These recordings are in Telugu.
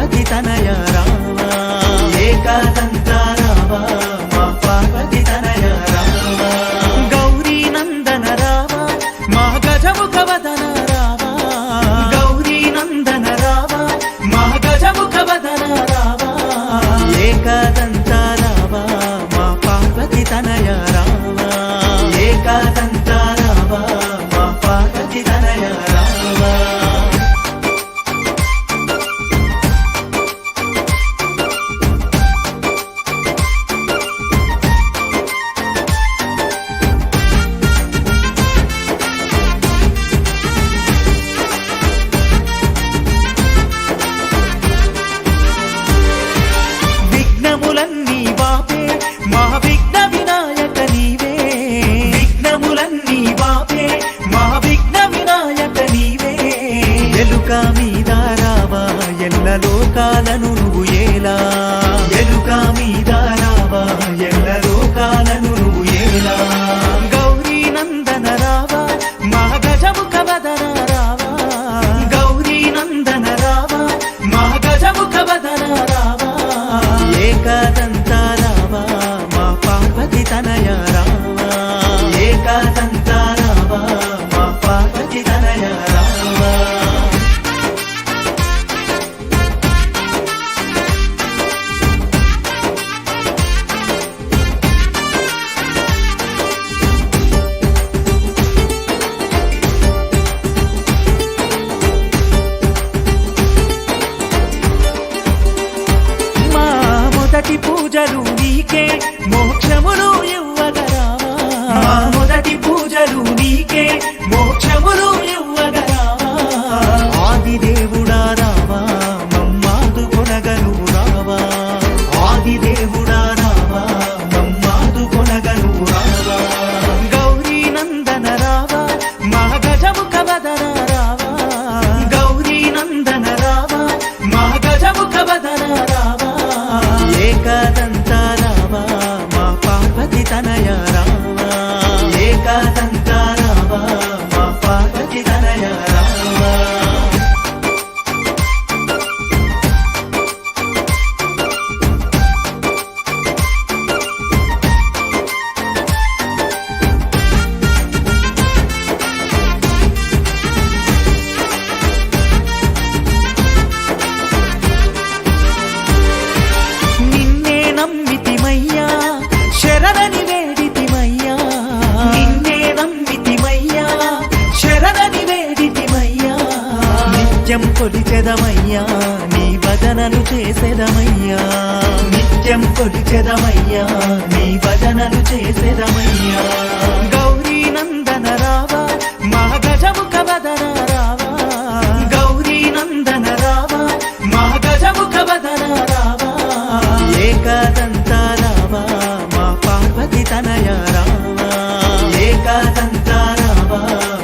పార్వతి తనయ రావా ఏకదంత రావా మా పార్వతి తనయ రావా గౌరీ నందన రావా మా గజముఖ వదన రావా గౌరీ నందన రావా మా గజముఖ వదన రావా ఏకదంత రావా మా పార్వతి తనయ రావా ఏకదంత రావా మా పార్వతి తనయ రావా విఘ్నములన్నీ బాపే మా విఘ్న వినాయక నీవే విఘ్నములన్నీ బాపే మా విఘ్న వినాయక నీవే ఎలుక మీద రావా ఎల్ల లోకాలను నువ్వు ఏలా ఎలుక మీద రావా ఎల్ల లోకాలను నువ్వు ఏలా గౌరీ నందన రావా మా గజముఖ వదన రావా గౌరీ నందన రావా మా గజముఖ వదన రావా ఏకదంత రావా మా పార్వతి తనయ రావా ఏకదంత రావా మా పార్వతి తనయ రావా మా మొదటి పూజలు నీకే మోక్షములు ఇవ్వగరావా మా మొదటి పూజలు నీకే మోక్షములు ఇవ్వగరావా ఆది దేవుడా రావా మమ్మాదు కొనగను రావా ఆది దేవుడా రావా మమ్మాదు కొనగను రావా గౌరీ నందన రావా మా గజముఖ వదన రావా గౌరీ నందన రావా మా గజముఖ వదన రావా ఏకదంత రావా మా పార్వతి తనయ రావా ఏకదంత రావా మా పార్వతి తనయ రావా నిన్నే నమ్మితిమయ్యా శరణని వేడితిమయ్యా నిన్నే నమ్మితిమయ్యా శరణని వేడితిమయ్యా నిత్యం కొలిచెదమయ్యా నీ భజనలు చేసెదమయ్యా నిత్యం కొలిచెదమయ్యా నీ భజనలు చేసెదమయ్యా గౌరీ నందన రావా మా గజముఖ వదన రావా గౌరీ నందన రావా మా గజముఖ వదన రావా ఏకదంత రావా మా పార్వతి తనయ రావా ఏకదంత రావా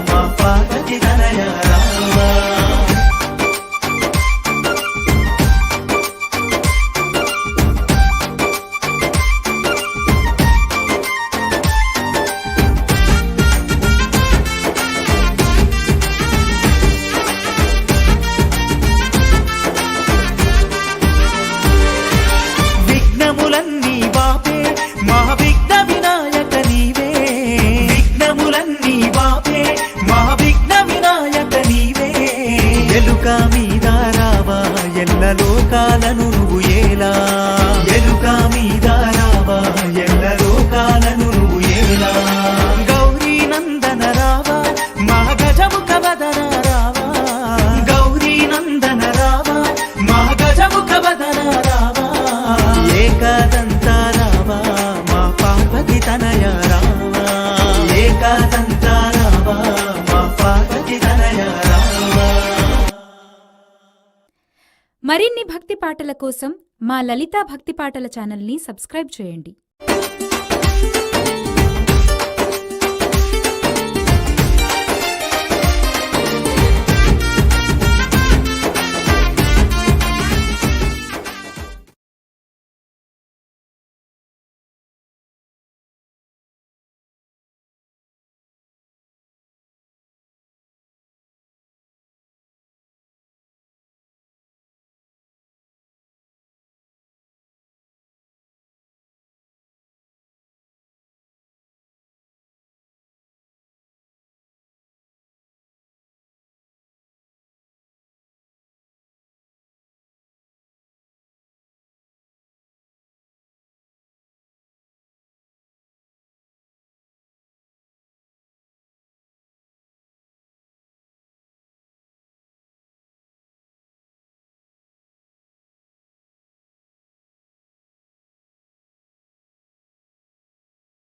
మా పార్వతి తనయ రావా విఘ్నములన్నీ బాపే మా విఘ్న వినాయక నీవే విఘ్నములన్నీ బాపే మా విఘ్న వినాయక నీవే ఎలుక మీద రావా ఎల్ల లోకాలను నువ్వు ఏలా ఎలుక మీద రావా ఎల్ల లోకాలను నువ్వు ఏలా గౌరీ నందన రావా మా గజముఖ వదన రావా గౌరీ నందన రావా మా గజముఖ వదన రావా ఏకదంత రావా మా పార్వతి తనయ రావా ఏకదంత రావా మా పార్వతి తనయ రావా మరిన్ని భక్తి పాటల కోసం మా లలితా భక్తి పాటల ఛానల్ని సబ్స్క్రైబ్ చేయండి.